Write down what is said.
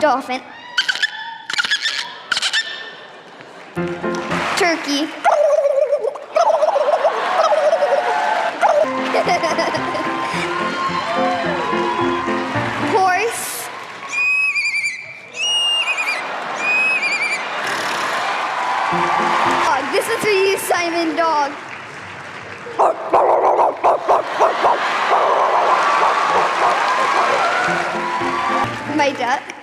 Dolphin. Turkey. Horse. Dog. This is for you, Simon Dog. My duck.